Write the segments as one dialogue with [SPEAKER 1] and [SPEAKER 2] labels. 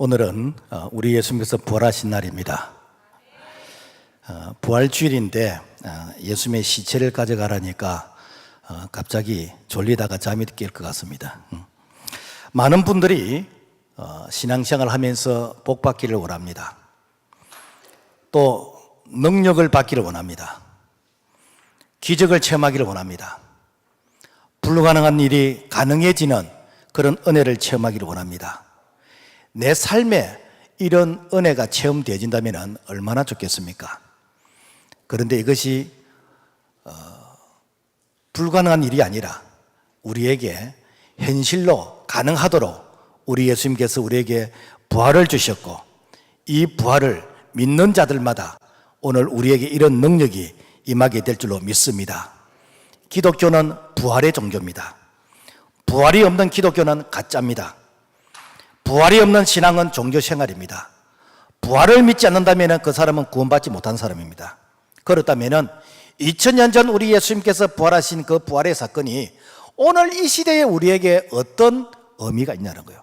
[SPEAKER 1] 오늘은 우리 예수님께서 부활하신 날입니다. 부활주일인데 예수님의 시체를 가져가라니까 갑자기 졸리다가 잠이 깰 것 같습니다. 많은 분들이 신앙생활을 하면서 복 받기를 원합니다. 또 능력을 받기를 원합니다. 기적을 체험하기를 원합니다. 불가능한 일이 가능해지는 그런 은혜를 체험하기를 원합니다. 내 삶에 이런 은혜가 체험되어진다면 얼마나 좋겠습니까? 그런데 이것이 불가능한 일이 아니라 우리에게 현실로 가능하도록 우리 예수님께서 우리에게 부활을 주셨고, 이 부활을 믿는 자들마다 오늘 우리에게 이런 능력이 임하게 될 줄로 믿습니다. 기독교는 부활의 종교입니다. 부활이 없는 기독교는 가짜입니다. 부활이 없는 신앙은 종교생활입니다. 부활을 믿지 않는다면 그 사람은 구원받지 못한 사람입니다. 그렇다면 2000년 전 우리 예수님께서 부활하신 그 부활의 사건이 오늘 이 시대에 우리에게 어떤 의미가 있냐는 거예요.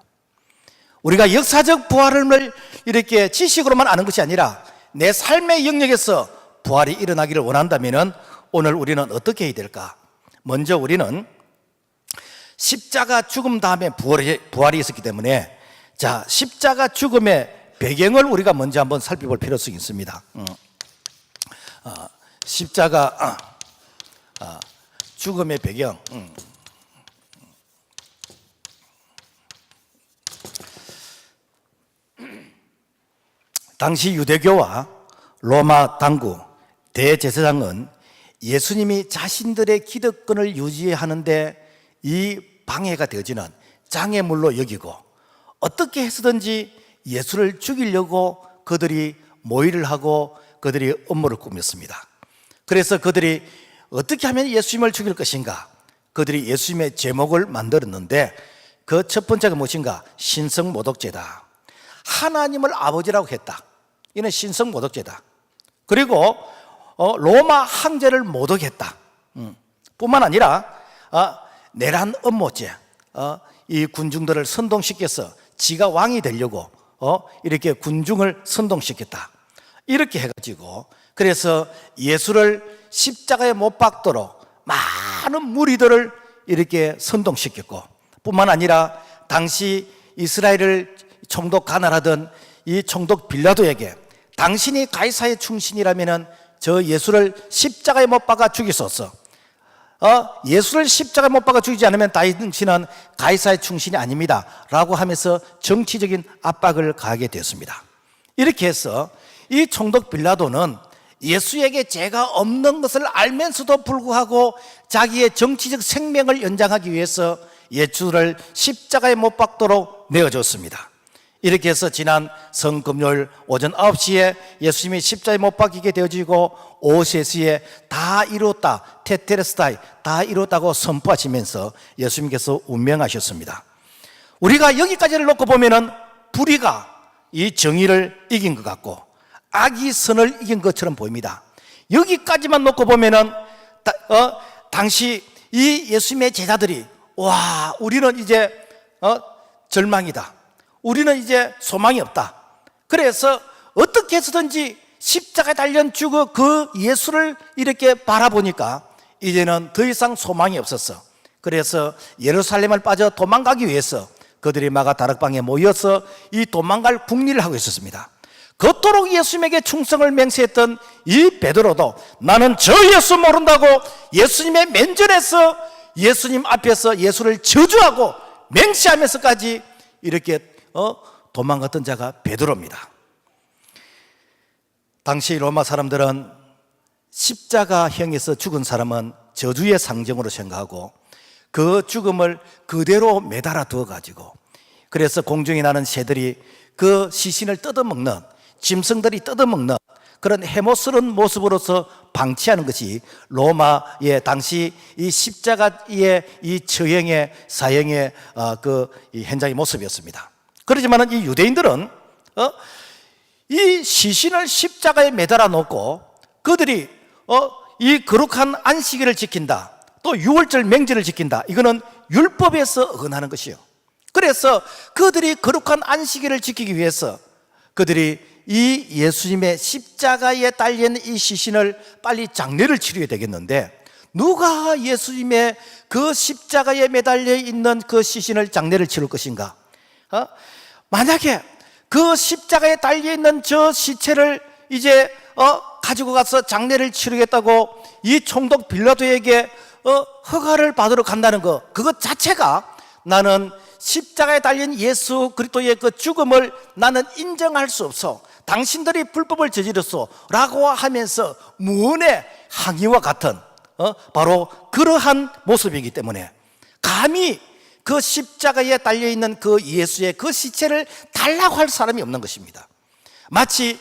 [SPEAKER 1] 우리가 역사적 부활을 이렇게 지식으로만 아는 것이 아니라 내 삶의 영역에서 부활이 일어나기를 원한다면 오늘 우리는 어떻게 해야 될까? 먼저 우리는 십자가 죽음 다음에 부활이 있었기 때문에 십자가 죽음의 배경을 우리가 먼저 한번 살펴볼 필요성이 있습니다. 십자가 죽음의 배경. 당시 유대교와 로마 당국 대제사장은 예수님이 자신들의 기득권을 유지하는데 이 방해가 되어지는 장애물로 여기고, 어떻게 해서든지 예수를 죽이려고 그들이 모의를 하고 그들이 음모를 꾸몄습니다. 그래서 그들이 어떻게 하면 예수님을 죽일 것인가, 그들이 예수님의 제목을 만들었는데 그 첫 번째가 무엇인가? 신성모독죄다. 하나님을 아버지라고 했다. 이는 신성모독죄다. 그리고 로마 황제를 모독했다. 뿐만 아니라 내란 음모죄, 이 군중들을 선동시켜서 지가 왕이 되려고 이렇게 군중을 선동시켰다. 이렇게 해가지고 그래서 예수를 십자가에 못 박도록 많은 무리들을 이렇게 선동시켰고, 뿐만 아니라 당시 이스라엘을 총독 관할하던 이 총독 빌라도에게 당신이 가이사의 충신이라면 저 예수를 십자가에 못 박아 죽이소서. 예수를 십자가에 못 박아 죽이지 않으면 당신은 가이사의 충신이 아닙니다 라고 하면서 정치적인 압박을 가하게 되었습니다. 이렇게 해서 이 총독 빌라도는 예수에게 죄가 없는 것을 알면서도 불구하고 자기의 정치적 생명을 연장하기 위해서 예수를 십자가에 못 박도록 내어줬습니다. 이렇게 해서 지난 성금요일 오전 9시에 예수님이 십자가에 못 박히게 되어지고, 오후 3시에 다 이뤘다, 테텔레스타이, 다 이뤘다고 선포하시면서 예수님께서 운명하셨습니다. 우리가 여기까지를 놓고 보면은 불의가 이 정의를 이긴 것 같고 악이 선을 이긴 것처럼 보입니다. 여기까지만 놓고 보면은 당시 이 예수님의 제자들이 우리는 이제 절망이다, 우리는 이제 소망이 없다. 그래서 어떻게 해서든지 십자가에 달려 죽어 그 예수를 이렇게 바라보니까 이제는 더 이상 소망이 없었어. 그래서 예루살렘을 빠져 도망가기 위해서 그들이 마가 다락방에 모여서 이 도망갈 궁리를 하고 있었습니다. 그토록 예수님에게 충성을 맹세했던 이 베드로도 나는 저 예수 모른다고 예수님의 면전에서 예수님 앞에서 예수를 저주하고 맹세하면서까지 이렇게 도망갔던 자가 베드로입니다. 당시 로마 사람들은 십자가형에서 죽은 사람은 저주의 상징으로 생각하고 그 죽음을 그대로 매달아 두어가지고, 그래서 공중에 나는 새들이 그 시신을 뜯어먹는, 짐승들이 뜯어먹는 그런 해모스러운 모습으로서 방치하는 것이 로마의 당시 이 십자가의 이 처형의 사형의 이 현장의 모습이었습니다. 그렇지만 이 유대인들은 이 시신을 십자가에 매달아 놓고 그들이 이 거룩한 안식일을 지킨다, 또 유월절 맹절을 지킨다, 이거는 율법에서 어긋나는 것이요. 그래서 그들이 거룩한 안식일을 지키기 위해서 그들이 이 예수님의 십자가에 달려있는 이 시신을 빨리 장례를 치러야 되겠는데, 누가 예수님의 그 십자가에 매달려 있는 그 시신을 장례를 치를 것인가? 만약에 그 십자가에 달려있는 저 시체를 이제 가지고 가서 장례를 치르겠다고 이 총독 빌라도에게 허가를 받으러 간다는 거, 그것 자체가 나는 십자가에 달린 예수 그리스도의 그 죽음을 나는 인정할 수 없어, 당신들이 불법을 저질렀어 라고 하면서 무언의 항의와 같은 바로 그러한 모습이기 때문에 감히 그 십자가에 달려있는 그 예수의 그 시체를 달라고 할 사람이 없는 것입니다. 마치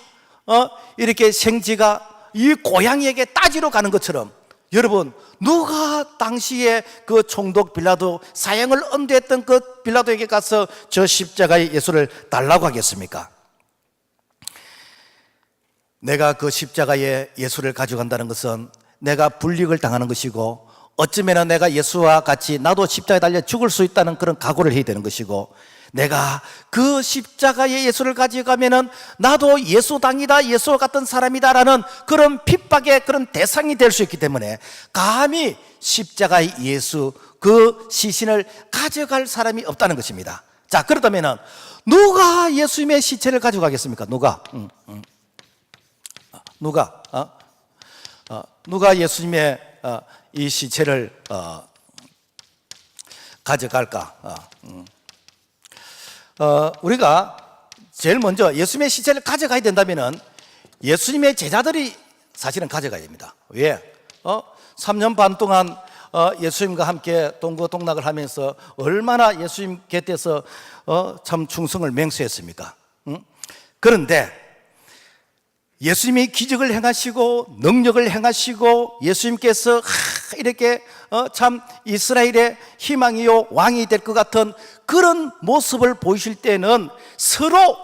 [SPEAKER 1] 이렇게 생쥐가 이 고양이에게 따지러 가는 것처럼, 여러분, 누가 당시에 그 총독 빌라도, 사형을 엄대했던 그 빌라도에게 가서 저 십자가의 예수를 달라고 하겠습니까? 내가 그 십자가의 예수를 가져간다는 것은 내가 불이익을 당하는 것이고, 어쩌면 내가 예수와 같이 나도 십자가에 달려 죽을 수 있다는 그런 각오를 해야 되는 것이고, 내가 그 십자가의 예수를 가져가면은 나도 예수당이다, 예수와 같은 사람이다라는 그런 핍박의 그런 대상이 될 수 있기 때문에 감히 십자가의 예수 그 시신을 가져갈 사람이 없다는 것입니다. 자, 그렇다면은 누가 예수님의 시체를 가져가겠습니까? 누가 예수님의 이 시체를 가져갈까? 우리가 제일 먼저 예수님의 시체를 가져가야 된다면은 예수님의 제자들이 사실은 가져가야 됩니다. 왜? 3년 반 동안 예수님과 함께 동거동락을 하면서 얼마나 예수님 곁에서 참 충성을 맹세했습니까? 그런데 예수님이 기적을 행하시고 능력을 행하시고 예수님께서 이렇게 참 이스라엘의 희망이요 왕이 될 것 같은 그런 모습을 보이실 때는 서로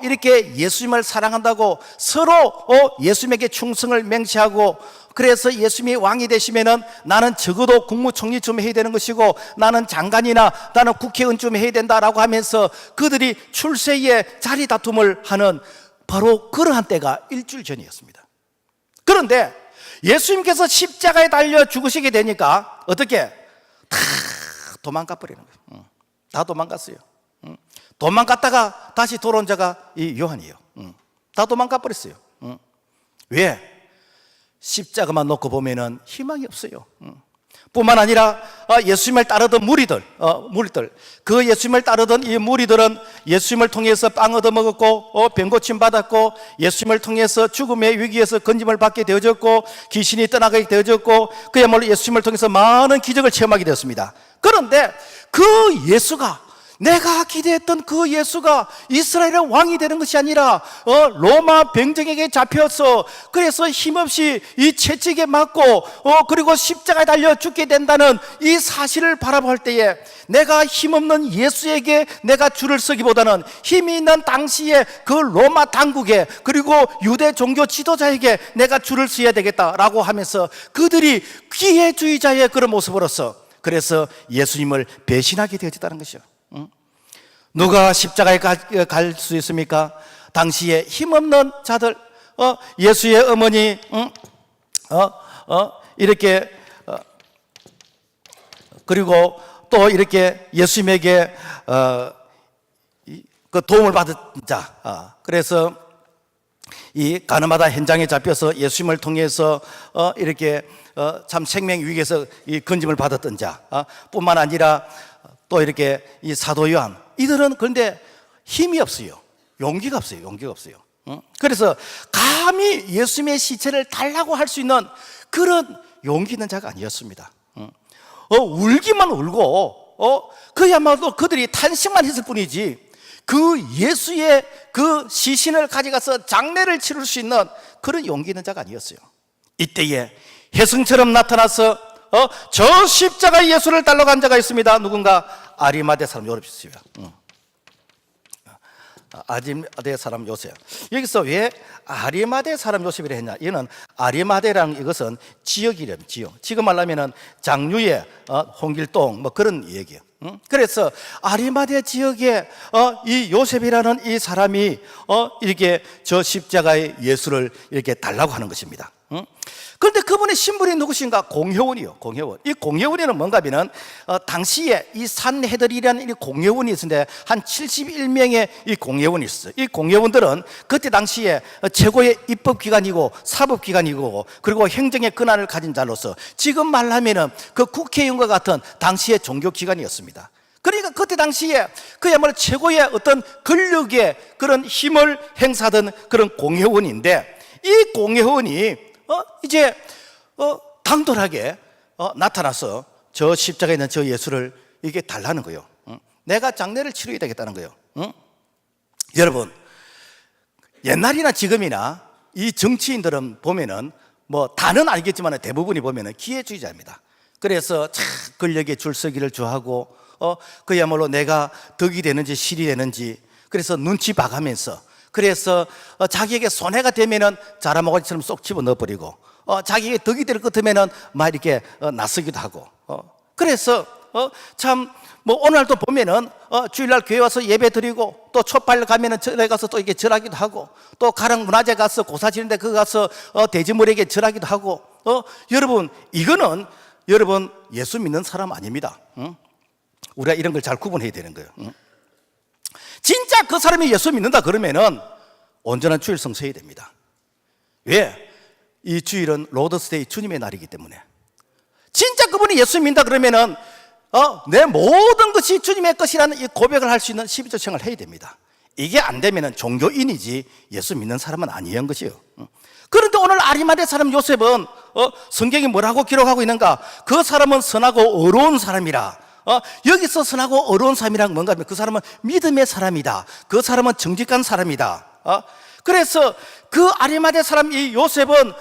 [SPEAKER 1] 이렇게 예수님을 사랑한다고 서로 예수님에게 충성을 맹세하고, 그래서 예수님이 왕이 되시면은 나는 적어도 국무총리 좀 해야 되는 것이고, 나는 장관이나 나는 국회의원 좀 해야 된다라고 하면서 그들이 출세에 자리 다툼을 하는 바로 그러한 때가 일주일 전이었습니다. 그런데 예수님께서 십자가에 달려 죽으시게 되니까 어떻게? 다 도망가 버리는 거예요. 다 도망갔어요. 도망갔다가 다시 돌아온 자가 이 요한이에요. 다 도망가 버렸어요. 왜? 십자가만 놓고 보면은 희망이 없어요. 뿐만 아니라 예수님을 따르던 무리들, 그 예수님을 따르던 이 무리들은 예수님을 통해서 빵 얻어 먹었고 병 고침 받았고, 예수님을 통해서 죽음의 위기에서 건짐을 받게 되어졌고, 귀신이 떠나게 되어졌고, 그야말로 예수님을 통해서 많은 기적을 체험하게 되었습니다. 그런데 그 예수가, 내가 기대했던 그 예수가 이스라엘의 왕이 되는 것이 아니라 로마 병정에게 잡혀서 그래서 힘없이 이 채찍에 맞고 그리고 십자가에 달려 죽게 된다는 이 사실을 바라볼 때에, 내가 힘없는 예수에게 내가 줄을 서기보다는 힘이 있는 당시에 그 로마 당국에 그리고 유대 종교 지도자에게 내가 줄을 서야 되겠다라고 하면서 그들이 기회주의자의 그런 모습으로서 그래서 예수님을 배신하게 되었다는 것이죠. 누가 십자가에 갈 수 있습니까? 당시에 힘없는 자들, 예수의 어머니, 이렇게, 그리고 또 이렇게 예수님에게 그 도움을 받은 자, 그래서 이 가늠하다 현장에 잡혀서 예수님을 통해서 이렇게 참 생명 위기에서 이 건짐을 받았던 자, 뿐만 아니라 또 이렇게 이 사도 요한, 이들은 그런데 힘이 없어요. 용기가 없어요. 그래서 감히 예수님의 시체를 달라고 할 수 있는 그런 용기 있는 자가 아니었습니다. 울기만 울고 그야말로 그들이 탄식만 했을 뿐이지 그 예수의 그 시신을 가져가서 장례를 치를 수 있는 그런 용기 있는 자가 아니었어요. 이때에 혜승처럼 나타나서 저 십자가 예수를 달러 간 자가 있습니다. 누군가? 아리마대 사람 요셉이요. 아리마대 사람 요셉. 여기서 왜 아리마대 사람 요셉이라 했냐? 이는 아리마대라는 이것은 지역 이름, 지역. 지금 말하면은 장류의 홍길동 뭐 그런 얘기예요. 그래서 아리마대 지역에 이 요셉이라는 이 사람이 이렇게 저 십자가의 예수를 이렇게 달라고 하는 것입니다. 그런데 그분의 신분이 누구신가? 공회원이요, 공회원. 이 공회원이는 뭔가 하면 당시에 이 산헤드리라는 이 공회원이 있었는데 한 71명의 이 공회원이 있었어요. 이 공회원들은 그때 당시에 최고의 입법기관이고 사법기관이고 그리고 행정의 권한을 가진 자로서 지금 말하면은 그 국회의원과 같은 당시의 종교기관이었습니다. 그러니까 그때 당시에 그야말로 최고의 어떤 권력의 그런 힘을 행사하던 그런 공회원인데, 이 공회원이 이제 당돌하게 나타나서 저 십자가에 있는 저 예수를 이게 달라는 거예요. 내가 장례를 치러야 되겠다는 거예요. 여러분, 옛날이나 지금이나 이 정치인들은 보면은 뭐 다는 알겠지만 대부분이 보면은 기회주의자입니다. 그래서 참 권력에 줄서기를 좋아하고 그야말로 내가 덕이 되는지 실이 되는지 그래서 눈치 봐가면서, 그래서 자기에게 손해가 되면은 자라모가지처럼 쏙 집어 넣어버리고 자기에게 덕이 될 것 같으면은 막 이렇게 나서기도 하고 그래서 참 뭐 오늘도 보면은 주일날 교회 와서 예배 드리고 또 촛발 가면은 절에 가서 또 이렇게 절하기도 하고 또 가령 문화재 가서 고사 지는데 그거 가서 대지물에게 절하기도 하고 여러분, 이거는 여러분 예수 믿는 사람 아닙니다. 우리가 이런 걸 잘 구분해야 되는 거예요. 진짜 그 사람이 예수 믿는다 그러면은 온전한 주일 성서해야 됩니다. 왜? 이 주일은 로더스데이 주님의 날이기 때문에. 진짜 그분이 예수 믿는다 그러면은 내 모든 것이 주님의 것이라는 이 고백을 할 수 있는 12조 생활을 해야 됩니다. 이게 안 되면은 종교인이지 예수 믿는 사람은 아니한 것이에요. 그런데 오늘 아리마대 사람 요셉은 성경이 뭐라고 기록하고 있는가? 그 사람은 선하고 어려운 사람이라. 여기서 선하고 어려운 사람이란 뭔가 하면 그 사람은 믿음의 사람이다. 그 사람은 정직한 사람이다. 그래서 그 아리마대 사람 이 요셉은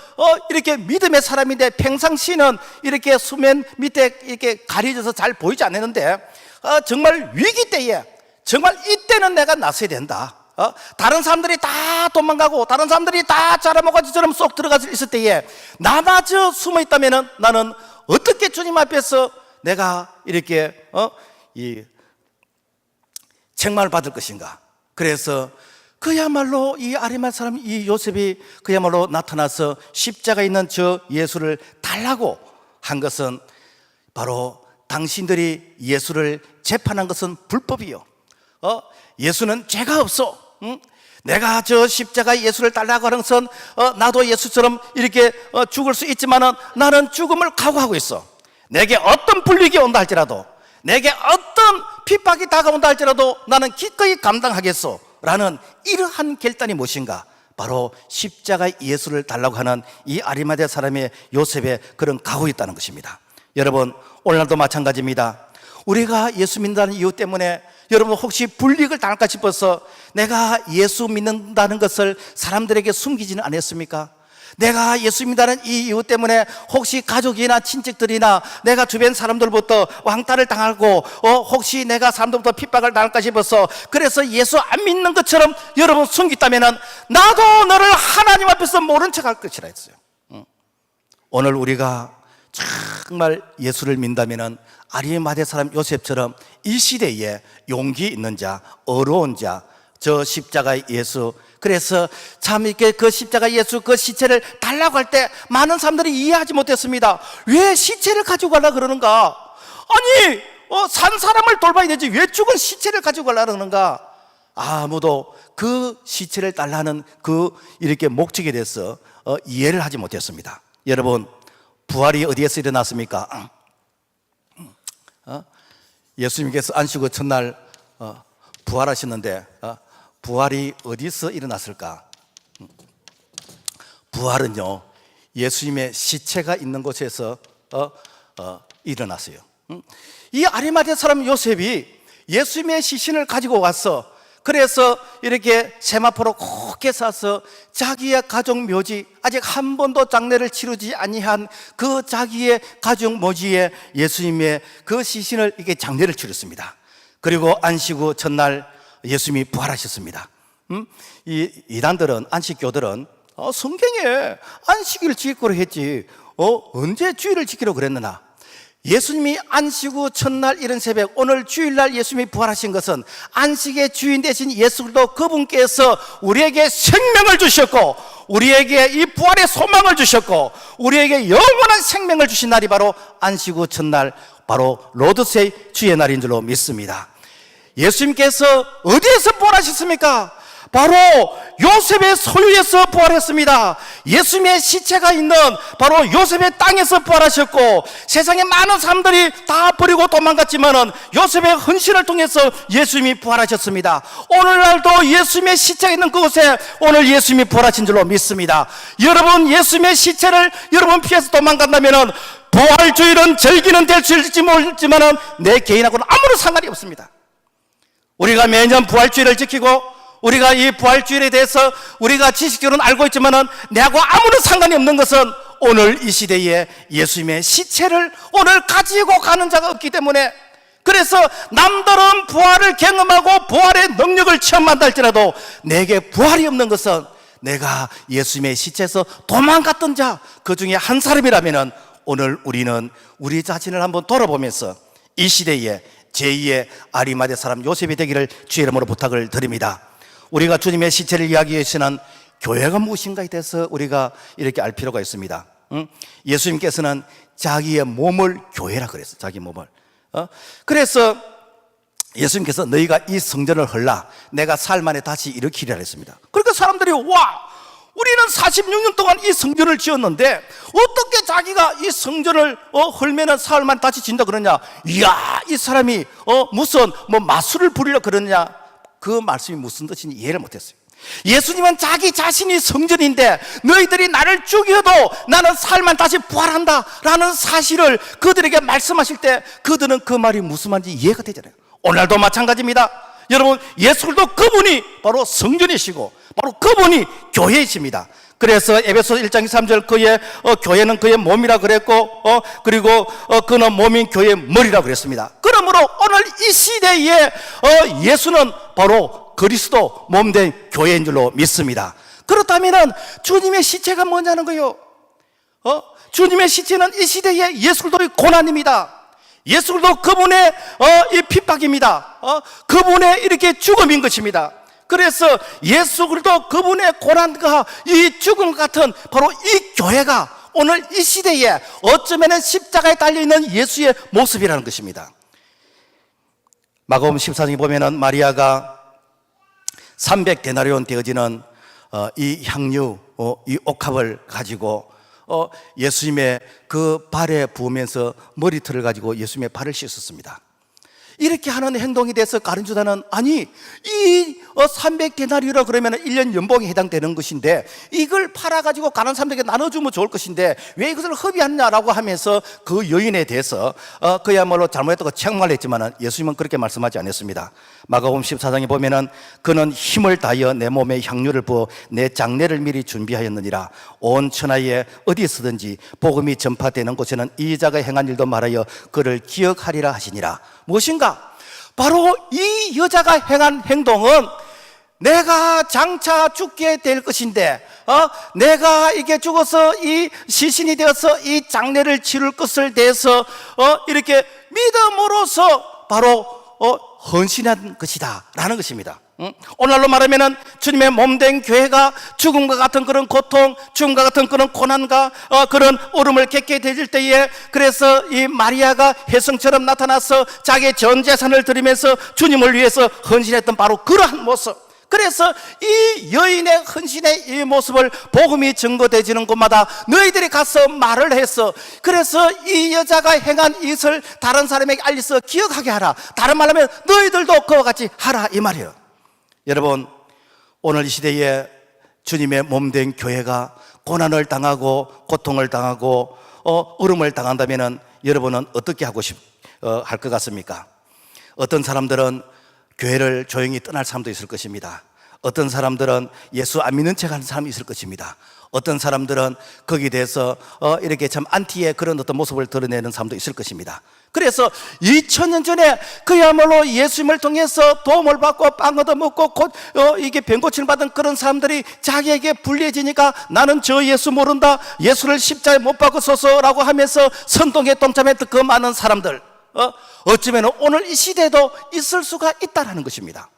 [SPEAKER 1] 이렇게 믿음의 사람인데 평상시는 이렇게 수면 밑에 이렇게 가려져서 잘 보이지 않았는데 정말 위기 때에 정말 이때는 내가 나서야 된다. 다른 사람들이 다 도망가고 다른 사람들이 다 자라모가지처럼 쏙 들어가서 있을 때에 나마저 숨어 있다면은 나는 어떻게 주님 앞에서 내가 이렇게 이 책망을 받을 것인가? 그래서 그야말로 이 아리마대 사람 이 요셉이 그야말로 나타나서 십자가에 있는 저 예수를 달라고 한 것은 바로 당신들이 예수를 재판한 것은 불법이요. 예수는 죄가 없어. 내가 저 십자가 예수를 달라고 하는 것은 나도 예수처럼 이렇게 죽을 수 있지만은 나는 죽음을 각오하고 있어. 내게 어떤 불리기 온다 할지라도, 내게 어떤 핍박이 다가온다 할지라도 나는 기꺼이 감당하겠소 라는 이러한 결단이 무엇인가? 바로 십자가 예수를 달라고 하는 이 아리마대 사람의 요셉의 그런 각오가 있다는 것입니다. 여러분, 오늘날도 마찬가지입니다. 우리가 예수 믿는다는 이유 때문에 여러분 혹시 불이익을 당할까 싶어서 내가 예수 믿는다는 것을 사람들에게 숨기지는 않았습니까? 내가 예수 믿는다는 이 이유 때문에 혹시 가족이나 친척들이나 내가 주변 사람들부터 왕따를 당하고 혹시 내가 사람들부터 핍박을 당할까 싶어서 그래서 예수 안 믿는 것처럼 여러분 숨겼다면 나도 너를 하나님 앞에서 모른 척 할 것이라 했어요. 오늘 우리가 정말 예수를 믿는다면 아리마대 사람 요셉처럼 이 시대에 용기 있는 자, 어려운 자, 저 십자가의 예수, 그래서 참 이렇게 그 십자가 예수 그 시체를 달라고 할 때 많은 사람들이 이해하지 못했습니다. 왜 시체를 가지고 가려고 그러는가? 아니 산 사람을 돌봐야 되지 왜 죽은 시체를 가지고 가려고 그러는가? 아무도 그 시체를 달라는 그 이렇게 목적에 대해서 이해를 하지 못했습니다. 여러분, 부활이 어디에서 일어났습니까? 예수님께서 안식구 첫날 부활하셨는데 부활이 어디서 일어났을까? 부활은요, 예수님의 시체가 있는 곳에서 일어났어요. 이 아리마대 사람 요셉이 예수님의 시신을 가지고 와서 그래서 이렇게 세마포로 곱게 싸서 자기의 가족 묘지, 아직 한 번도 장례를 치르지 아니한 그 자기의 가족 묘지에 예수님의 그 시신을 이렇게 장례를 치렀습니다. 그리고 안식 후 첫날 예수님이 부활하셨습니다. 이 이단들은, 안식교들은 성경에 안식일을 지키기로 했지 언제 주일을 지키려고 그랬느냐? 예수님이 안식 후 첫날 이른 새벽, 오늘 주일날 예수님이 부활하신 것은 안식의 주인 되신 예수 그리스도 그분께서 우리에게 생명을 주셨고, 우리에게 이 부활의 소망을 주셨고, 우리에게 영원한 생명을 주신 날이 바로 안식 후 첫날, 바로 로드세이 주의 날인 줄로 믿습니다. 예수님께서 어디에서 부활하셨습니까? 바로 요셉의 소유에서 부활했습니다. 예수님의 시체가 있는 바로 요셉의 땅에서 부활하셨고, 세상에 많은 사람들이 다 버리고 도망갔지만은 요셉의 헌신을 통해서 예수님이 부활하셨습니다. 오늘날도 예수님의 시체가 있는 그곳에 오늘 예수님이 부활하신 줄로 믿습니다. 여러분, 예수님의 시체를 여러분 피해서 도망간다면은 부활주일은 절기는 될 수 있을지 모르지만은 내 개인하고는 아무런 상관이 없습니다. 우리가 매년 부활주일을 지키고 우리가 이 부활주일에 대해서 우리가 지식적으로는 알고 있지만은 내하고 아무런 상관이 없는 것은 오늘 이 시대에 예수님의 시체를 오늘 가지고 가는 자가 없기 때문에, 그래서 남들은 부활을 경험하고 부활의 능력을 체험한다 할지라도 내게 부활이 없는 것은 내가 예수님의 시체에서 도망갔던 자 그 중에 한 사람이라면은 오늘 우리는 우리 자신을 한번 돌아보면서 이 시대에 제2의 아리마대 사람 요셉이 되기를 주의 이름으로 부탁을 드립니다. 우리가 주님의 시체를 이야기하시는 교회가 무엇인가에 대해서 우리가 이렇게 알 필요가 있습니다. 예수님께서는 자기의 몸을 교회라 그랬어요. 자기 몸을. 그래서 예수님께서 너희가 이 성전을 헐라 내가 사흘 만에 다시 일으키리라 했습니다. 그러니까 사람들이 와, 우리는 46년 동안 이 성전을 지었는데 어떻게 자기가 이 성전을 헐면은 사흘 만에 다시 진다 그러냐? 이야, 이 사람이 무슨 마술을 부리려 그러냐? 그 말씀이 무슨 뜻인지 이해를 못했어요. 예수님은 자기 자신이 성전인데 너희들이 나를 죽여도 나는 살만 다시 부활한다 라는 사실을 그들에게 말씀하실 때 그들은 그 말이 무슨 말인지 이해가 되잖아요. 오늘도 마찬가지입니다. 여러분, 예수 그리스도 그분이 바로 성전이시고 바로 그분이 교회이십니다. 그래서 에베소 1장 3절 그의 교회는 그의 몸이라 그랬고 그리고 그는 몸인 교회의 머리라 그랬습니다. 그러므로 오늘 이 시대에 예수는 바로 그리스도 몸된 교회인 줄로 믿습니다. 그렇다면 주님의 시체가 뭐냐는 거예요. 주님의 시체는 이 시대의 예수 그리스도의 고난입니다. 예수 그리스도 그분의 이 핍박입니다. 그분의 이렇게 죽음인 것입니다. 그래서 예수 그리스도 그분의 고난과 이 죽음 같은 바로 이 교회가 오늘 이 시대에 어쩌면 십자가에 달려있는 예수의 모습이라는 것입니다. 마가복음 14장에 보면은 마리아가 300데나리온 되어지는 이 향유, 이 옥합을 가지고 예수님의 그 발에 부으면서 머리털을 가지고 예수님의 발을 씻었습니다. 이렇게 하는 행동에 대해서 가룟유다는 아니 이 300데나리오라 그러면 1년 연봉에 해당되는 것인데 이걸 팔아가지고 가난한 사람들에게 나눠주면 좋을 것인데 왜 이것을 허비하느냐라고 하면서 그 여인에 대해서 그야말로 잘못했다고 책망을 했지만 예수님은 그렇게 말씀하지 않았습니다. 마가복음 14장에 보면은 그는 힘을 다하여 내 몸에 향유를 부어 내 장례를 미리 준비하였느니라. 온 천하에 어디서든지 복음이 전파되는 곳에는 이 자가 행한 일도 말하여 그를 기억하리라 하시니라. 무엇인가? 바로 이 여자가 행한 행동은 내가 장차 죽게 될 것인데 내가 이게 죽어서 이 시신이 되어서 이 장례를 치를 것을 대해서 이렇게 믿음으로써 바로 헌신한 것이다 라는 것입니다. 오늘날로 말하면 주님의 몸된 교회가 죽음과 같은 그런 고통, 죽음과 같은 그런 고난과 그런 울음을 겪게 될 때에 그래서 이 마리아가 혜성처럼 나타나서 자기의 전 재산을 드리면서 주님을 위해서 헌신했던 바로 그러한 모습. 그래서 이 여인의 헌신의 이 모습을 복음이 증거되지는 곳마다 너희들이 가서 말을 해서 그래서 이 여자가 행한 이것을 다른 사람에게 알려서 기억하게 하라. 다른 말로 하면 너희들도 그와 같이 하라 이 말이에요. 여러분, 오늘 이 시대에 주님의 몸된 교회가 고난을 당하고 고통을 당하고 어려움을 당한다면 여러분은 어떻게 하고 할 것 같습니까? 어떤 사람들은 교회를 조용히 떠날 사람도 있을 것입니다. 어떤 사람들은 예수 안 믿는 척 하는 사람이 있을 것입니다. 어떤 사람들은 거기에 대해서 이렇게 참 안티의 그런 어떤 모습을 드러내는 사람도 있을 것입니다. 그래서 2000년 전에 그야말로 예수님을 통해서 도움을 받고 빵 얻어먹고 이게 병고침을 받은 그런 사람들이 자기에게 불리해지니까 나는 저 예수 모른다, 예수를 십자가에 못 박으소서라고 하면서 선동에 동참했던 그 많은 사람들, 어쩌면 오늘 이 시대에도 있을 수가 있다는 것입니다.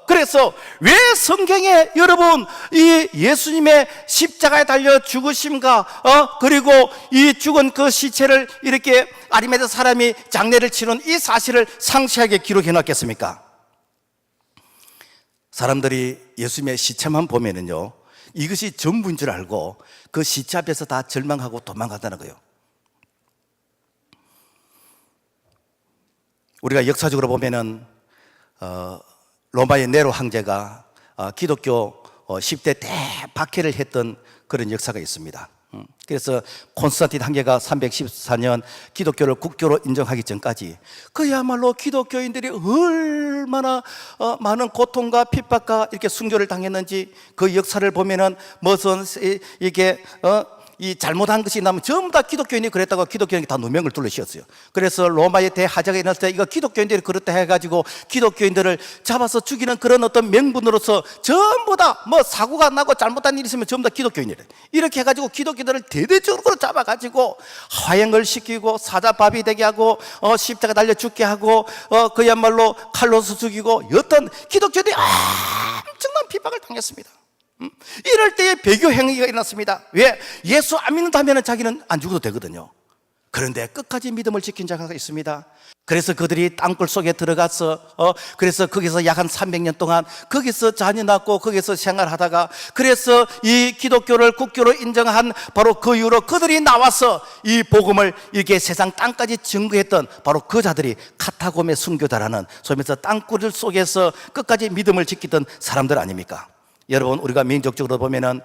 [SPEAKER 1] 그래서 왜 성경에 여러분 이 예수님의 십자가에 달려 죽으심과 그리고 이 죽은 그 시체를 이렇게 아리마대 사람이 장례를 치른 이 사실을 상세하게 기록해 놨겠습니까? 사람들이 예수님의 시체만 보면은요, 이것이 전부인 줄 알고 그 시체 앞에서 다 절망하고 도망간다는 거예요. 우리가 역사적으로 보면은 로마의 네로 황제가 기독교 10대 대박해를 했던 그런 역사가 있습니다. 그래서 콘스탄틴 황제가 314년 기독교를 국교로 인정하기 전까지 그야말로 기독교인들이 얼마나 많은 고통과 핍박과 이렇게 순교를 당했는지 그 역사를 보면은 무슨 이게 이 잘못한 것이 나면 전부 다 기독교인이 그랬다고 기독교인이 다 누명을 둘러 씌웠어요. 그래서 로마의 대하자가 일어났을 때 이거 기독교인들이 그렇다 해가지고 기독교인들을 잡아서 죽이는 그런 어떤 명분으로서 전부 다 뭐 사고가 나고 잘못한 일이 있으면 전부 다 기독교인이래. 이렇게 해가지고 기독교인들을 대대적으로 잡아가지고 화형을 시키고 사자밥이 되게 하고 십자가 달려 죽게 하고 그야말로 칼로 죽이고 여튼 기독교인들이 엄청난 핍박을 당했습니다. 이럴 때에 배교 행위가 일어났습니다. 왜? 예수 안 믿는다면 자기는 안 죽어도 되거든요. 그런데 끝까지 믿음을 지킨 자가 있습니다. 그래서 그들이 땅굴 속에 들어가서 그래서 거기서 약 한 300년 동안 거기서 자녀 낳고 거기서 생활하다가 그래서 이 기독교를 국교로 인정한 바로 그 이후로 그들이 나와서 이 복음을 이렇게 세상 땅까지 증거했던 바로 그 자들이 카타콤의 순교자라는 소위 말해서 땅굴 속에서 끝까지 믿음을 지키던 사람들 아닙니까? 여러분, 우리가 민족적으로 보면은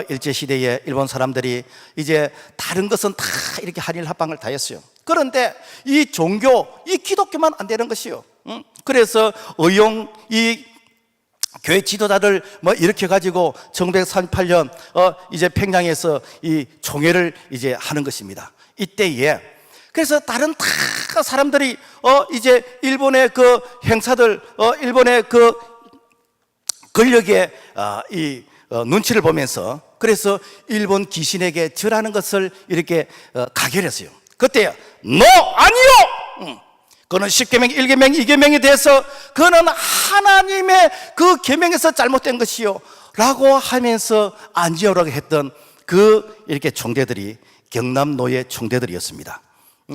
[SPEAKER 1] 일제시대에 일본 사람들이 이제 다른 것은 다 이렇게 한일 합방을 다 했어요. 그런데 이 종교, 이 기독교만 안 되는 것이요. 그래서 의용 이 교회 지도자들 뭐 이렇게 가지고 1938년 이제 평양에서 이 총회를 이제 하는 것입니다. 이때에 그래서 다른 다 사람들이 이제 일본의 그 행사들, 일본의 그 권력의 이 눈치를 보면서 그래서 일본 귀신에게 절하는 것을 이렇게 가결했어요. 그때 너 아니요. 그는 10계명, 1계명, 2계명에 대해서 그는 하나님의 그 계명에서 잘못된 것이요 라고 하면서 안지어라고 했던 그 이렇게 총대들이 경남노예 총대들이었습니다.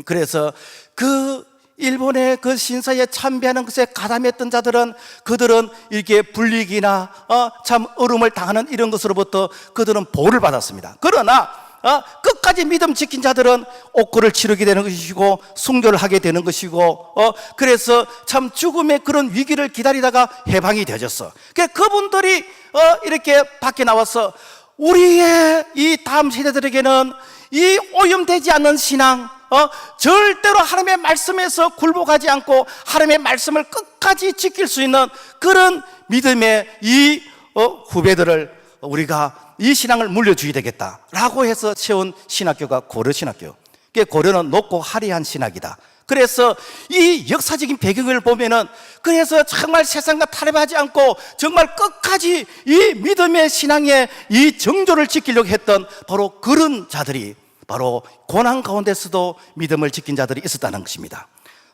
[SPEAKER 1] 그래서 그 일본의 그 신사에 참배하는 것에 가담했던 자들은 그들은 이렇게 불리기나 참 어려움을 당하는 이런 것으로부터 그들은 보호를 받았습니다. 그러나 끝까지 믿음 지킨 자들은 옥고를 치르게 되는 것이고 순교를 하게 되는 것이고 그래서 참 죽음의 그런 위기를 기다리다가 해방이 되어졌어. 그분들이 이렇게 밖에 나와서 우리의 이 다음 세대들에게는 이 오염되지 않는 신앙, 절대로 하나님의 말씀에서 굴복하지 않고 하나님의 말씀을 끝까지 지킬 수 있는 그런 믿음의 이 후배들을 우리가 이 신앙을 물려줘야 되겠다라고 해서 세운 신학교가 고려신학교. 고려는 높고 화려한 신학이다. 그래서 이 역사적인 배경을 보면은 그래서 정말 세상과 타협하지 않고 정말 끝까지 이 믿음의 신앙의 이 정조를 지키려고 했던 바로 그런 자들이 바로 고난 가운데서도 믿음을 지킨 자들이 있었다는 것입니다.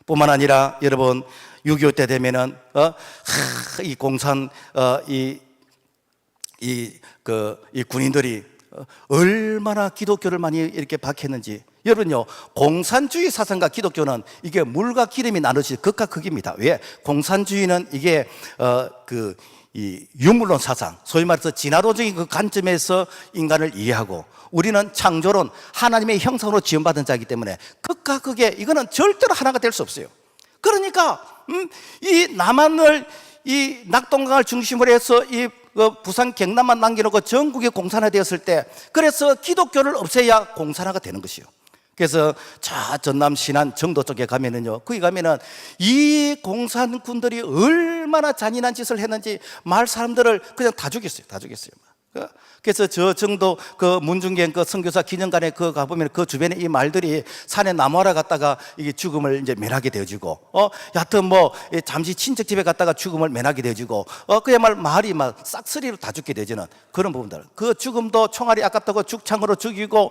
[SPEAKER 1] 뿐만 아니라 여러분 6.25 때 되면은 이 공산 이 군인들이 얼마나 기독교를 많이 이렇게 박했는지. 여러분요, 공산주의 사상과 기독교는 이게 물과 기름이 나눠진 극과 극입니다. 왜? 공산주의는 이게 이 유물론 사상, 소위 말해서 진화론적인 그 관점에서 인간을 이해하고, 우리는 창조론, 하나님의 형상으로 지음받은 자이기 때문에 극과 극에 이거는 절대로 하나가 될 수 없어요. 그러니까 이 남한을 이 낙동강을 중심으로 해서 이 부산 경남만 남겨놓고 전국이 공산화되었을 때, 그래서 기독교를 없애야 공산화가 되는 것이요. 그래서 저 전남 신안 정도 쪽에 가면은요, 거기 가면은 이 공산군들이 얼마나 잔인한 짓을 했는지 마을 사람들을 그냥 다 죽였어요. 다 죽였어요. 그래서 저 정도 그 문중경 그 선교사 기념관에 그 가보면 그 주변에 이 말들이 산에 나무하러 갔다가 이게 죽음을 이제 면하게 되어지고, 여하튼 뭐 잠시 친척 집에 갔다가 죽음을 면하게 되어지고, 그야말로 마을이 막 싹쓸이로 다 죽게 되지는 그런 부분들. 그 죽음도 총알이 아깝다고 죽창으로 죽이고,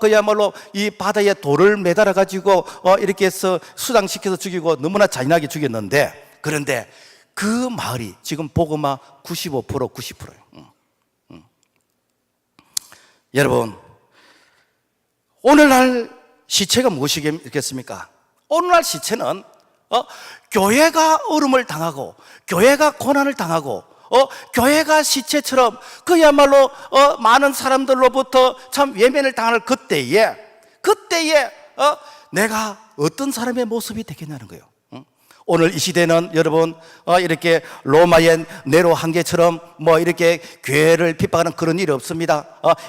[SPEAKER 1] 그야말로 이 바다에 돌을 매달아 가지고 이렇게 해서 수장시켜서 죽이고 너무나 잔인하게 죽였는데, 그런데 그 마을이 지금 보고마 95% 90%예요. 여러분, 오늘날 시체가 무엇이겠습니까? 오늘날 시체는 교회가 어려움을 당하고, 교회가 고난을 당하고, 교회가 시체처럼 그야말로 많은 사람들로부터 참 외면을 당할 그때에 내가 어떤 사람의 모습이 되겠냐는 거예요. 오늘 이 시대는 여러분 이렇게 로마의 네로 황제처럼 뭐 이렇게 교회를 핍박하는 그런 일이 없습니다.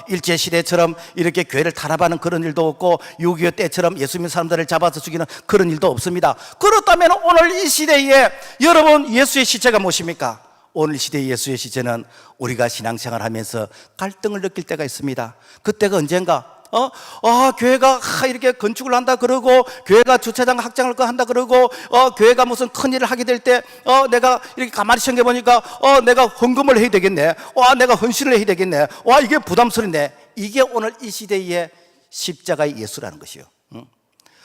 [SPEAKER 1] 일제 시대처럼 이렇게 교회를 탄압하는 그런 일도 없고, 6.25 때처럼 예수 믿는 사람들을 잡아서 죽이는 그런 일도 없습니다. 그렇다면 오늘 이 시대에 여러분 예수의 시체가 무엇입니까? 오늘 이 시대의 예수의 시체는 우리가 신앙생활 하면서 갈등을 느낄 때가 있습니다. 그때가 언젠가 교회가 이렇게 건축을 한다 그러고, 교회가 주차장 확장을 한다 그러고, 교회가 무슨 큰 일을 하게 될 때, 내가 이렇게 가만히 생각해 보니까, 내가 헌금을 해야 되겠네. 내가 헌신을 해야 되겠네. 이게 부담스럽네. 이게 오늘 이 시대의 십자가의 예수라는 것이요.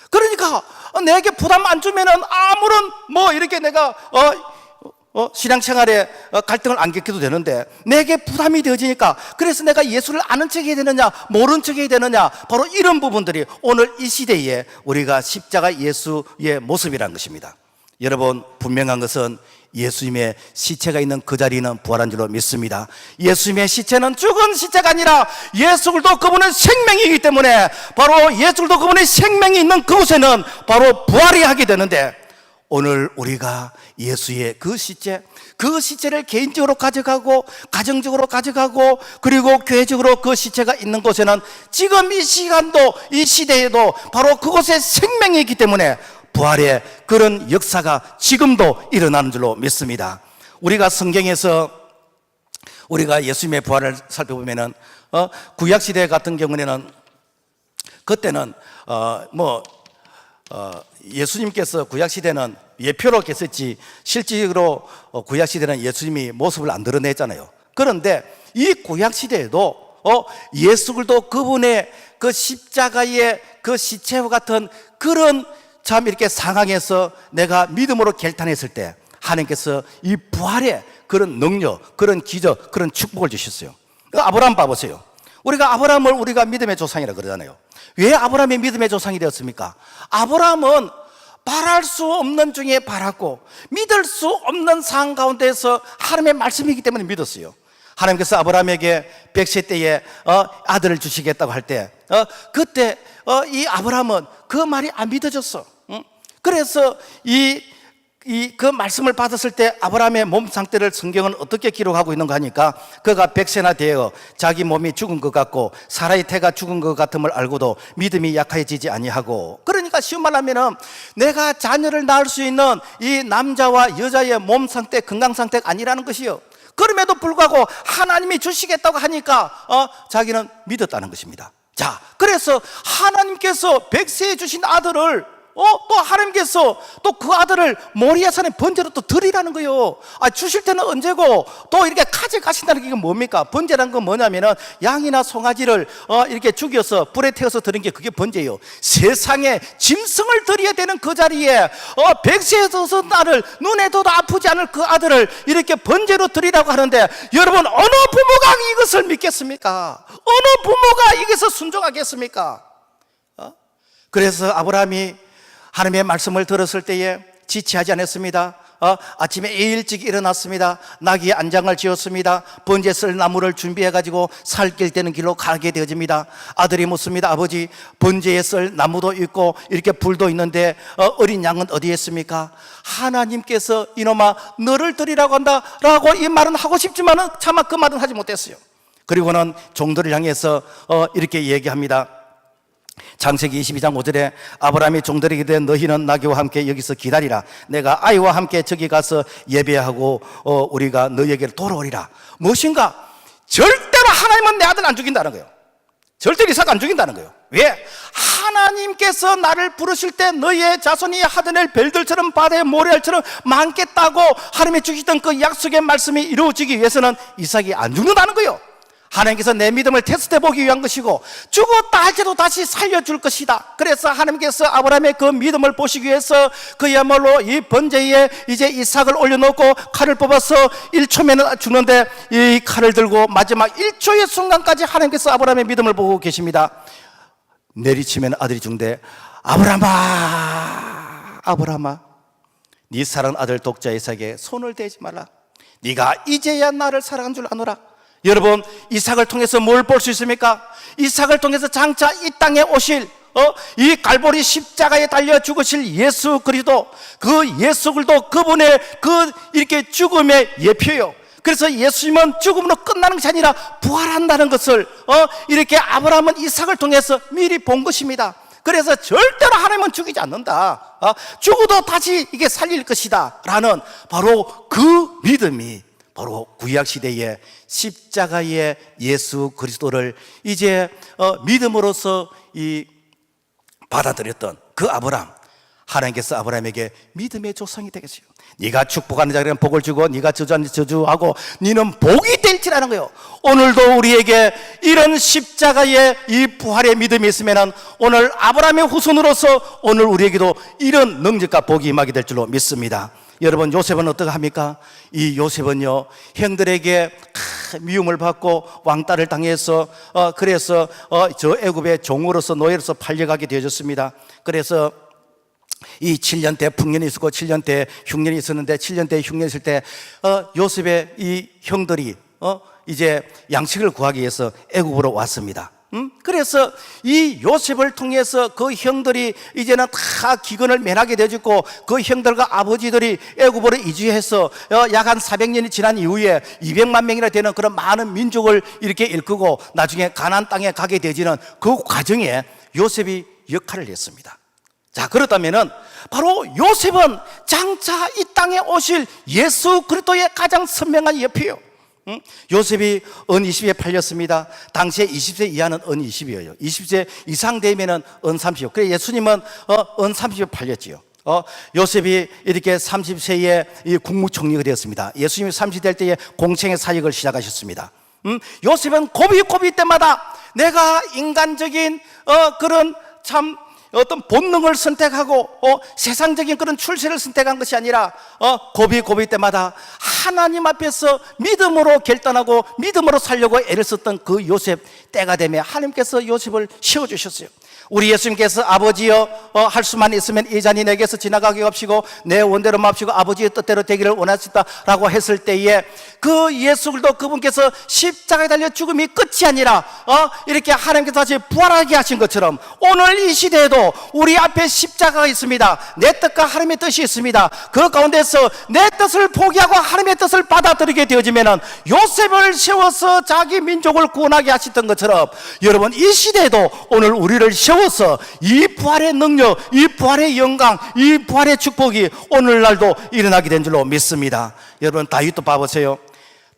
[SPEAKER 1] 그러니까 내게 부담 안 주면은 아무런 뭐 이렇게 내가 신앙생활에 갈등을 안 겪어도 되는데, 내게 부담이 되어지니까, 그래서 내가 예수를 아는 척 해야 되느냐 모르는 척 해야 되느냐, 바로 이런 부분들이 오늘 이 시대에 우리가 십자가 예수의 모습이라는 것입니다. 여러분, 분명한 것은 예수님의 시체가 있는 그 자리는 부활한 줄로 믿습니다. 예수님의 시체는 죽은 시체가 아니라 예수 그리스도 그분은 생명이기 때문에, 바로 예수 그리스도 그분의 생명이 있는 그곳에는 바로 부활이 하게 되는데, 오늘 우리가 예수의 그 시체를 개인적으로 가져가고, 가정적으로 가져가고, 그리고 교회적으로 그 시체가 있는 곳에는 지금 이 시간도, 이 시대에도 바로 그곳에 생명이 있기 때문에 부활의 그런 역사가 지금도 일어나는 줄로 믿습니다. 우리가 성경에서 우리가 예수님의 부활을 살펴보면은 구약시대 같은 경우에는, 그때는 예수님께서 구약시대는 예표로 계셨지 실질적으로 구약시대는 예수님이 모습을 안 드러냈잖아요. 그런데 이 구약시대에도 예수 그리스도 그분의 그 십자가의 그 시체와 같은 그런 참 이렇게 상황에서 내가 믿음으로 결단했을 때 하나님께서 이 부활의 그런 능력, 그런 기적, 그런 축복을 주셨어요. 아브라함 봐보세요. 우리가 아브라함을 우리가 믿음의 조상이라 그러잖아요. 왜 아브라함이 믿음의 조상이 되었습니까? 아브라함은 바랄 수 없는 중에 바랐고, 믿을 수 없는 상황 가운데서 하나님의 말씀이기 때문에 믿었어요. 하나님께서 아브라함에게 100세 때에 아들을 주시겠다고 할 때, 그때 이 아브라함은 그 말이 안 믿어졌어. 그래서 그 말씀을 받았을 때 아브라함의 몸 상태를 성경은 어떻게 기록하고 있는가 하니까, 그가 100세나 되어 자기 몸이 죽은 것 같고 사라의 태가 죽은 것 같음을 알고도 믿음이 약해지지 아니하고. 그러니까 쉬운 말로 하면은 내가 자녀를 낳을 수 있는 이 남자와 여자의 몸 상태, 건강 상태가 아니라는 것이요. 그럼에도 불구하고 하나님이 주시겠다고 하니까 자기는 믿었다는 것입니다. 자, 그래서 하나님께서 100세에 주신 아들을 또 하나님께서 또 그 아들을 모리아 산에 번제로 또 드리라는 거예요. 주실 때는 언제고 또 이렇게 가져가신다는 게 뭡니까? 번제라는 건 뭐냐면은 양이나 송아지를 이렇게 죽여서 불에 태워서 드린 게 그게 번제예요. 세상에 짐승을 드려야 되는 그 자리에 100세에서 나를 눈에도 아프지 않을 그 아들을 이렇게 번제로 드리라고 하는데, 여러분 어느 부모가 이것을 믿겠습니까? 어느 부모가 이것을 순종하겠습니까? 그래서 아브라함이 하나님의 말씀을 들었을 때에 지체하지 않았습니다. 아침에 일찍 일어났습니다. 나귀 안장을 지었습니다. 번제 쓸 나무를 준비해가지고 살길 되는 길로 가게 되어집니다. 아들이 묻습니다. 아버지, 번제에 쓸 나무도 있고 이렇게 불도 있는데 어린 양은 어디에 있습니까? 하나님께서 이놈아 너를 드리라고 한다 라고 이 말은 하고 싶지만은 차마 그 말은 하지 못했어요. 그리고는 종들을 향해서 이렇게 얘기합니다. 창세기 22장 5절에 아브라함이 종들에게 이르되 너희는 나귀와 함께 여기서 기다리라. 내가 아이와 함께 저기 가서 예배하고 우리가 너희에게로 돌아오리라. 무엇인가? 절대로 하나님은 내 아들 안 죽인다는 거예요. 절대로 이삭 안 죽인다는 거예요. 왜? 하나님께서 나를 부르실 때 너희의 자손이 하늘의 별들처럼 바다의 모래알처럼 많겠다고 하나님이 주시던 그 약속의 말씀이 이루어지기 위해서는 이삭이 안 죽는다는 거예요. 하나님께서 내 믿음을 테스트해 보기 위한 것이고 죽었다 할지라도 다시 살려줄 것이다. 그래서 하나님께서 아브라함의 그 믿음을 보시기 위해서 그야말로 이 번제에 이제 이삭을 올려놓고 칼을 뽑아서 1초면 죽는데 이 칼을 들고 마지막 1초의 순간까지 하나님께서 아브라함의 믿음을 보고 계십니다. 내리치면 아들이 죽는데 아브라함아 네 사랑하는 아들 독자 이삭에 손을 대지 말라. 네가 이제야 나를 사랑한 줄 아노라. 여러분, 이삭을 통해서 뭘 볼 수 있습니까? 이삭을 통해서 장차 이 땅에 오실 이 갈보리 십자가에 달려 죽으실 예수 그리스도, 그 예수 그리스도 그분의 그 이렇게 죽음의 예표요. 그래서 예수님은 죽음으로 끝나는 것이 아니라 부활한다는 것을 이렇게 아브라함은 이삭을 통해서 미리 본 것입니다. 그래서 절대로 하나님은 죽이지 않는다. 죽어도 다시 이게 살릴 것이다 라는 바로 그 믿음이 바로 구약시대의 십자가의 예수 그리스도를 이제 믿음으로써 받아들였던 그 아브라함, 하나님께서 아브라함에게 믿음의 조상이 되겠어요. 네가 축복하는 자에게는 복을 주고 네가 저주하는 자 저주하고 네는 복이 될지라는 거예요. 오늘도 우리에게 이런 십자가의 이 부활의 믿음이 있으면 오늘 아브라함의 후손으로서 오늘 우리에게도 이런 능력과 복이 임하게 될 줄로 믿습니다. 여러분, 요셉은 어떻게 합니까? 이 요셉은요, 형들에게 미움을 받고 왕따를 당해서 그래서 저 애굽의 종으로서 노예로서 팔려가게 되어졌습니다. 그래서 이 7년 때 풍년이 있었고 7년 때 흉년이 있었는데 7년 때 흉년이 있을 때 요셉의 이 형들이 이제 양식을 구하기 위해서 애굽으로 왔습니다. 그래서 이 요셉을 통해서 그 형들이 이제는 다 기근을 면하게 되어졌고 그 형들과 아버지들이 애굽으로 이주해서 약 한 400년이 지난 이후에 200만 명이나 되는 그런 많은 민족을 이렇게 일구고 나중에 가나안 땅에 가게 되어지는 그 과정에 요셉이 역할을 했습니다. 자, 그렇다면은 바로 요셉은 장차 이 땅에 오실 예수 그리스도의 가장 선명한 예표예요. 요셉이 은 20에 팔렸습니다. 당시에 20세 이하는 은 20이에요. 20세 이상 되면은 은 30이요. 그래 예수님은 은 30에 팔렸지요. 요셉이 이렇게 30세에 이 국무총리가 되었습니다. 예수님이 30세 될 때에 공생의 사역을 시작하셨습니다. 요셉은 고비 때마다 내가 인간적인 그런 참 어떤 본능을 선택하고 세상적인 그런 출세를 선택한 것이 아니라 고비 때마다 하나님 앞에서 믿음으로 결단하고 믿음으로 살려고 애를 썼던 그 요셉, 때가 되면 하나님께서 요셉을 세워주셨어요. 우리 예수님께서 아버지여 할 수만 있으면 이 잔이 내게서 지나가게 없이고 내 원대로 마옵시고 아버지의 뜻대로 되기를 원하시다라고 했을 때에 그 예수 그리스도 그분께서 십자가에 달려 죽음이 끝이 아니라 이렇게 하나님께서 다시 부활하게 하신 것처럼 오늘 이 시대에도 우리 앞에 십자가가 있습니다. 내 뜻과 하나님의 뜻이 있습니다. 그 가운데서 내 뜻을 포기하고 하나님의 뜻을 받아들이게 되어지면 요셉을 세워서 자기 민족을 구원하게 하셨던 것처럼 여러분 이 시대에도 오늘 우리를 세워서 이 부활의 능력, 이 부활의 영광, 이 부활의 축복이 오늘날도 일어나게 된 줄로 믿습니다. 여러분 다윗도 봐보세요.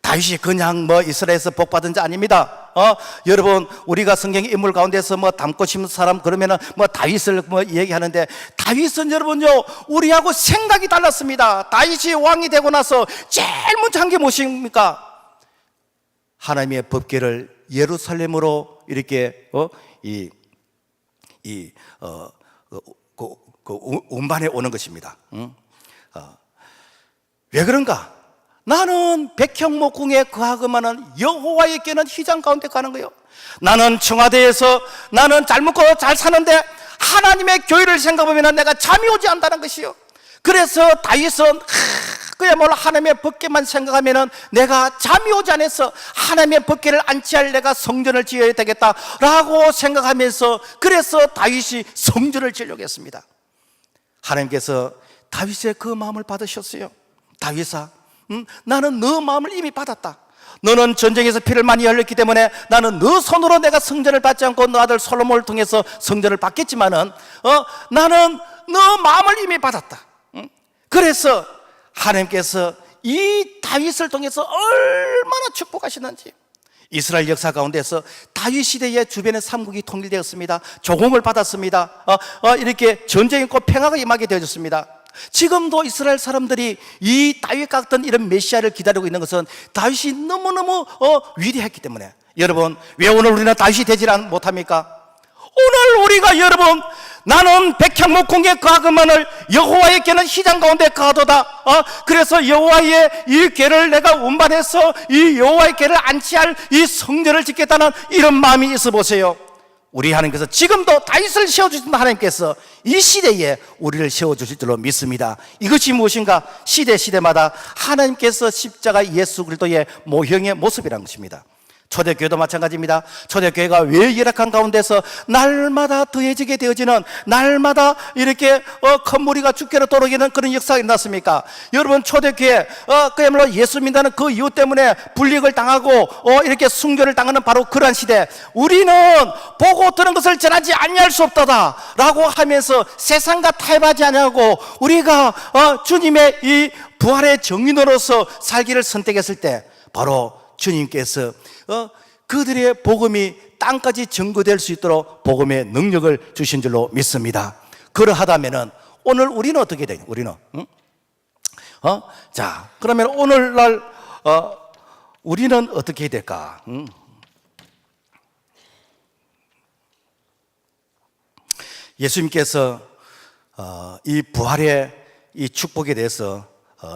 [SPEAKER 1] 다윗이 그냥 이스라엘에서 복받은 자 아닙니다. 여러분 우리가 성경 인물 가운데서 닮고 싶은 사람 그러면은 다윗을 얘기하는데 다윗은 여러분요 우리하고 생각이 달랐습니다. 다윗이 왕이 되고 나서 제일 먼저 한 게 무엇입니까? 하나님의 법궤를 예루살렘으로 이렇게 운반해 오는 것입니다. 왜 그런가? 나는 백향목궁에 거하고만은 여호와의 궤는 휘장 가운데 가는 거예요. 나는 청와대에서 나는 잘 먹고 잘 사는데 하나님의 교회를 생각하면 내가 잠이 오지 않는다는 것이요. 그래서 다윗은 그야말로 하나님의 법궤만 생각하면 내가 잠이 오지 않아서 하나님의 법궤를 안치할 내가 성전을 지어야 되겠다라고 생각하면서 그래서 다윗이 성전을 지으려고 했습니다. 하나님께서 다윗의 그 마음을 받으셨어요. 다윗아, 나는 너 마음을 이미 받았다. 너는 전쟁에서 피를 많이 흘렸기 때문에 나는 너 손으로 내가 성전을 받지 않고 너 아들 솔로몬을 통해서 성전을 받겠지만은 나는 너 마음을 이미 받았다. 그래서 하나님께서 이 다윗을 통해서 얼마나 축복하시는지, 이스라엘 역사 가운데서 다윗 시대에 주변의 삼국이 통일되었습니다. 조공을 받았습니다. 이렇게 전쟁이 있고 평화가 임하게 되어졌습니다. 지금도 이스라엘 사람들이 이 다윗 같은 이런 메시아를 기다리고 있는 것은 다윗이 너무너무 위대했기 때문에. 여러분, 왜 오늘 우리는 다윗이 되지 못합니까? 오늘 우리가, 여러분, 나는 백향목궁에 거하건만을 여호와의 궤는 희장 가운데 거하도다. 그래서 여호와의 이 궤를 내가 운반해서 이 여호와의 궤를 안치할 이 성전을 짓겠다는 이런 마음이 있어 보세요. 우리 하나님께서 지금도 다윗을 세워주신 하나님께서 이 시대에 우리를 세워주실 줄로 믿습니다. 이것이 무엇인가? 시대마다 하나님께서 십자가 예수 그리스도의 모형의 모습이라는 것입니다. 초대교회도 마찬가지입니다. 초대교회가 왜 열악한 가운데서 날마다 더해지게 되어지는, 날마다 이렇게 큰 무리가 주께로 돌아오는 그런 역사가 일어났습니까? 여러분, 초대교회 그야말로 예수 믿는 그 이유 때문에 불이익을 당하고 이렇게 순교를 당하는 바로 그러한 시대, 우리는 보고 들은 것을 전하지 아니할 수 없다다 라고 하면서 세상과 타협하지 아니하고 우리가 주님의 이 부활의 증인으로서 살기를 선택했을 때, 바로 주님께서 그들의 복음이 땅까지 증거될 수 있도록 복음의 능력을 주신 줄로 믿습니다. 그러하다면은 오늘 우리는 어떻게 돼요? 우리는 자, 그러면 오늘날 우리는 어떻게 될까? 예수님께서 이 부활의 이 축복에 대해서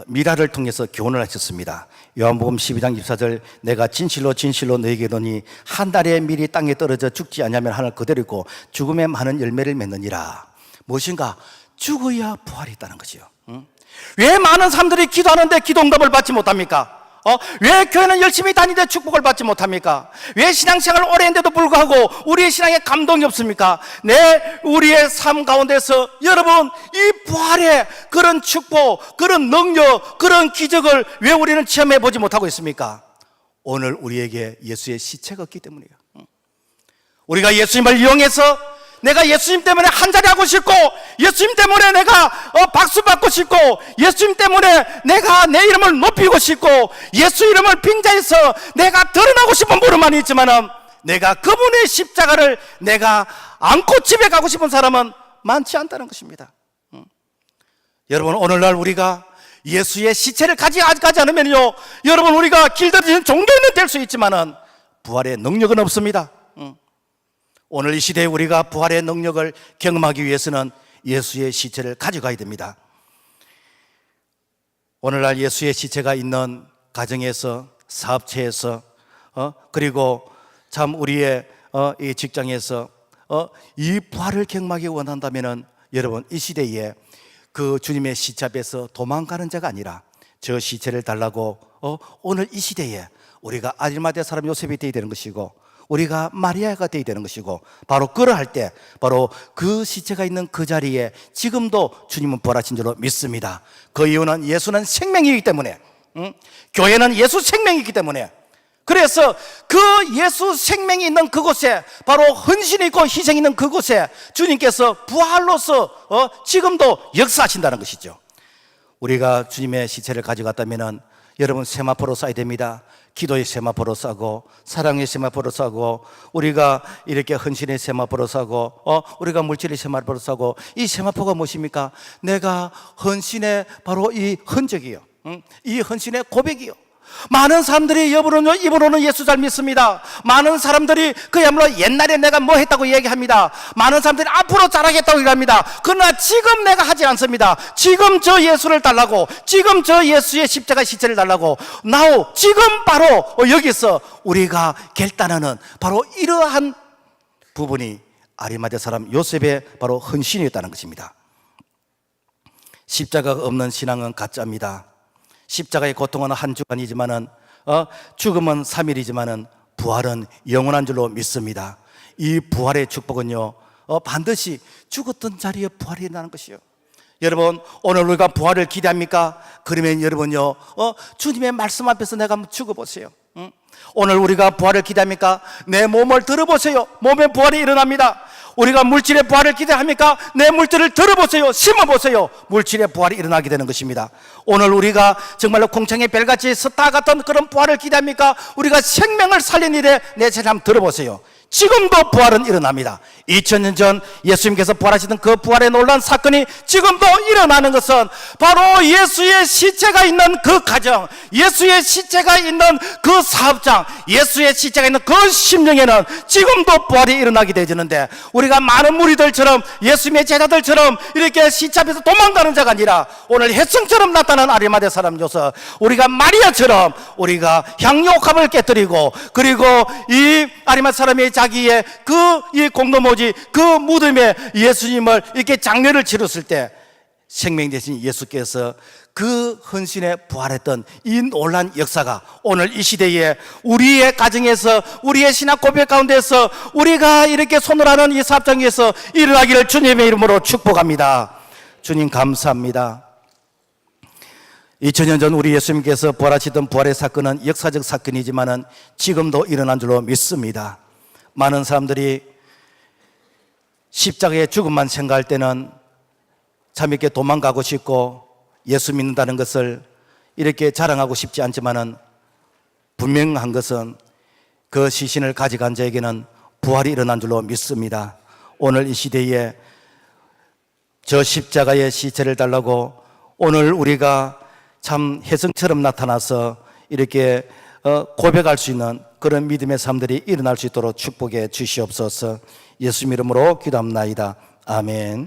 [SPEAKER 1] 미라를 통해서 교훈을 하셨습니다. 요한복음 12장 24절, 내가 진실로 진실로 너에게 이르노니 한 달의 밀이 땅에 떨어져 죽지 않으면 하늘 그대로 있고 죽음에 많은 열매를 맺느니라. 무엇인가? 죽어야 부활이 있다는 거죠. 왜 많은 사람들이 기도하는데 기도 응답을 받지 못합니까? 왜 교회는 열심히 다니는데 축복을 받지 못합니까? 왜 신앙생활을 오래 했는데도 불구하고 우리의 신앙에 감동이 없습니까? 우리의 삶 가운데서 여러분, 이 부활의 그런 축복, 그런 능력, 그런 기적을 왜 우리는 체험해 보지 못하고 있습니까? 오늘 우리에게 예수의 시체가 없기 때문이에요. 우리가 예수님을 이용해서 내가 예수님 때문에 한자리 하고 싶고, 예수님 때문에 내가 박수 받고 싶고, 예수님 때문에 내가 내 이름을 높이고 싶고, 예수 이름을 빙자해서 내가 드러나고 싶은 부름만 있지만은 내가 그분의 십자가를 내가 안고 집에 가고 싶은 사람은 많지 않다는 것입니다. 여러분, 오늘날 우리가 예수의 시체를 가져가지 않으면요, 여러분, 우리가 길들이는 종교인은 될 수 있지만은 부활의 능력은 없습니다. 오늘 이 시대에 우리가 부활의 능력을 경험하기 위해서는 예수의 시체를 가져가야 됩니다. 오늘날 예수의 시체가 있는 가정에서, 사업체에서, 그리고 참 우리의 이 직장에서 이 부활을 경험하기 원한다면은, 여러분, 이 시대에 그 주님의 시체 앞에서 도망가는 자가 아니라 저 시체를 달라고 오늘 이 시대에 우리가 아리마대 사람 요셉이 되어야 되는 것이고, 우리가 마리아가 되어야 되는 것이고, 바로 그러할 때 바로 그 시체가 있는 그 자리에 지금도 주님은 부활하신 줄로 믿습니다. 그 이유는 예수는 생명이기 때문에, 교회는 예수 생명이기 때문에, 그래서 그 예수 생명이 있는 그곳에, 바로 헌신이 있고 희생이 있는 그곳에 주님께서 부활로서 지금도 역사하신다는 것이죠. 우리가 주님의 시체를 가져갔다면 여러분, 세마포로 쏴야 됩니다. 기도의 세마포로 쏴고, 사랑의 세마포로 쏴고, 우리가 이렇게 헌신의 세마포로 쏴고, 우리가 물질의 세마포로 쏴고, 이 세마포가 무엇입니까? 내가 헌신의 바로 이 흔적이요, 이 헌신의 고백이요. 많은 사람들이 입으로는 예수 잘 믿습니다. 많은 사람들이 그야말로 옛날에 내가 뭐 했다고 얘기합니다. 많은 사람들이 앞으로 잘하겠다고 얘기합니다. 그러나 지금 내가 하지 않습니다. 지금 저 예수를 달라고, 지금 저 예수의 십자가 시체를 달라고, now, 지금 바로 여기서 우리가 결단하는 바로 이러한 부분이 아리마대 사람 요셉의 바로 헌신이었다는 것입니다. 십자가가 없는 신앙은 가짜입니다. 십자가의 고통은 한 주간이지만은 죽음은 3일이지만은 부활은 영원한 줄로 믿습니다. 이 부활의 축복은요, 반드시 죽었던 자리에 부활이 일어나는 것이요. 여러분, 오늘 우리가 부활을 기대합니까? 그러면 여러분요, 주님의 말씀 앞에서 내가 한번 죽어보세요. 오늘 우리가 부활을 기대합니까? 내 몸을 들어보세요. 몸의 부활이 일어납니다. 우리가 물질의 부활을 기대합니까? 내 물질을 들어보세요. 심어보세요. 물질의 부활이 일어나게 되는 것입니다. 오늘 우리가 정말로 공창의 별같이 스타 같은 그런 부활을 기대합니까? 우리가 생명을 살린 일에 내 세상 한번 들어보세요. 지금도 부활은 일어납니다. 2000년 전 예수님께서 부활하시던 그 부활의 놀라운 사건이 지금도 일어나는 것은 바로 예수의 시체가 있는 그 가정, 예수의 시체가 있는 그 사업장, 예수의 시체가 있는 그 심령에는 지금도 부활이 일어나게 되지는데, 우리가 많은 무리들처럼 예수님의 제자들처럼 이렇게 시체 앞에서 도망가는 자가 아니라 오늘 혜성처럼 나타난 아리마대 사람이어서 우리가 마리아처럼 우리가 향유옥합을 깨뜨리고, 그리고 이 아리마대 사람이 자기의 이 공동모지 그 무덤에 예수님을 이렇게 장례를 치렀을 때 생명 대신 예수께서 그 헌신에 부활했던 이 놀란 역사가 오늘 이 시대에 우리의 가정에서, 우리의 신학 고백 가운데서 우리가 이렇게 손을 하는 이 사업장 위에서 일어나기를 주님의 이름으로 축복합니다. 주님 감사합니다. 2000년 전 우리 예수님께서 부활하시던 부활의 사건은 역사적 사건이지만은 지금도 일어난 줄로 믿습니다. 많은 사람들이 십자가의 죽음만 생각할 때는 참 이렇게 도망가고 싶고 예수 믿는다는 것을 이렇게 자랑하고 싶지 않지만은 분명한 것은 그 시신을 가져간 자에게는 부활이 일어난 줄로 믿습니다. 오늘 이 시대에 저 십자가의 시체를 달라고 오늘 우리가 참 혜성처럼 나타나서 이렇게 고백할 수 있는 그런 믿음의 삶들이 일어날 수 있도록 축복해 주시옵소서. 예수 이름으로 기도합나이다. 아멘.